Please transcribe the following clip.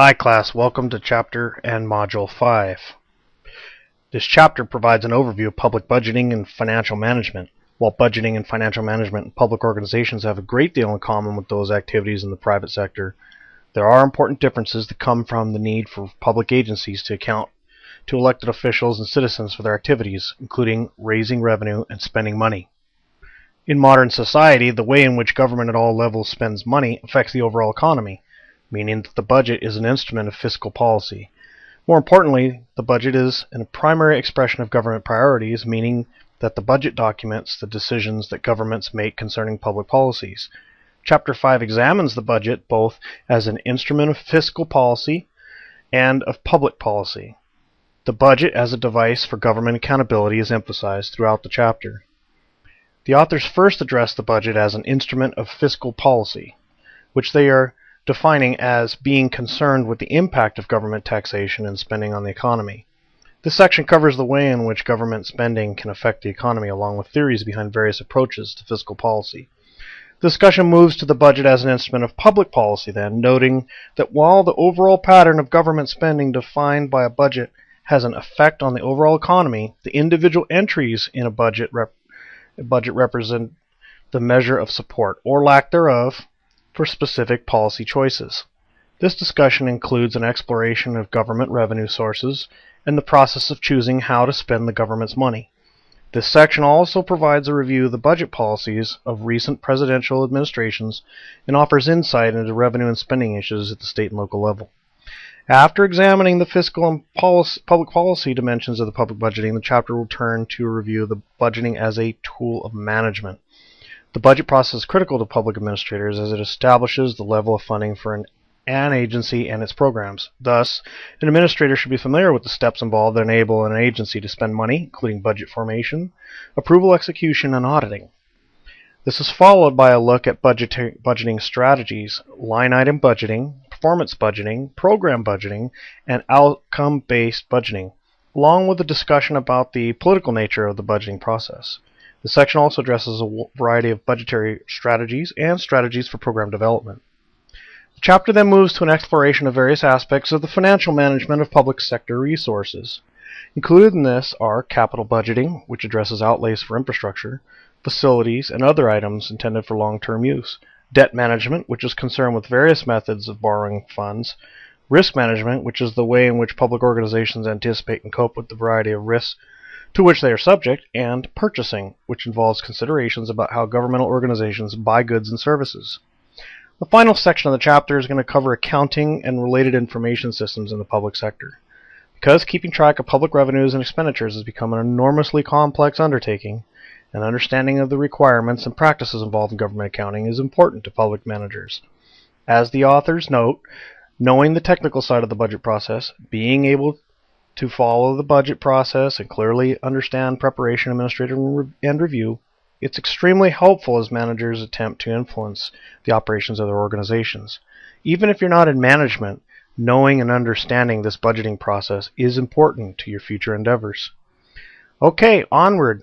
Hi class, welcome to Chapter and Module 5. This chapter provides an overview of public budgeting and financial management. While budgeting and financial management in public organizations have a great deal in common with those activities in the private sector, there are important differences that come from the need for public agencies to account to elected officials and citizens for their activities, including raising revenue and spending money. In modern society, the way in which government at all levels spends money affects the overall economy, meaning that the budget is an instrument of fiscal policy. More importantly, the budget is a primary expression of government priorities, meaning that the budget documents the decisions that governments make concerning public policies. Chapter 5 examines the budget both as an instrument of fiscal policy and of public policy. The budget as a device for government accountability is emphasized throughout the chapter. The authors first address the budget as an instrument of fiscal policy, which they are defining as being concerned with the impact of government taxation and spending on the economy. This section covers the way in which government spending can affect the economy, along with theories behind various approaches to fiscal policy. The discussion moves to the budget as an instrument of public policy then, noting that while the overall pattern of government spending defined by a budget has an effect on the overall economy, the individual entries in a budget represent the measure of support, or lack thereof, for specific policy choices. This discussion includes an exploration of government revenue sources and the process of choosing how to spend the government's money. This section also provides a review of the budget policies of recent presidential administrations and offers insight into revenue and spending issues at the state and local level. After examining the fiscal and public policy dimensions of the public budgeting, the chapter will turn to a review of the budgeting as a tool of management. The budget process is critical to public administrators as it establishes the level of funding for an agency and its programs. Thus, an administrator should be familiar with the steps involved that enable an agency to spend money, including budget formation, approval, execution, and auditing. This is followed by a look at budgeting strategies, line item budgeting, performance budgeting, program budgeting, and outcome-based budgeting, along with a discussion about the political nature of the budgeting process. The section also addresses a variety of budgetary strategies and strategies for program development. The chapter then moves to an exploration of various aspects of the financial management of public sector resources. Included in this are capital budgeting, which addresses outlays for infrastructure, facilities, and other items intended for long-term use, debt management, which is concerned with various methods of borrowing funds, risk management, which is the way in which public organizations anticipate and cope with the variety of risks to which they are subject, and purchasing, which involves considerations about how governmental organizations buy goods and services. The final section of the chapter is going to cover accounting and related information systems in the public sector. Because keeping track of public revenues and expenditures has become an enormously complex undertaking, an understanding of the requirements and practices involved in government accounting is important to public managers. As the authors note, knowing the technical side of the budget process, being able to follow the budget process and clearly understand preparation, administration, and review, it's extremely helpful as managers attempt to influence the operations of their organizations. Even if you're not in management, knowing and understanding this budgeting process is important to your future endeavors. Okay, onward!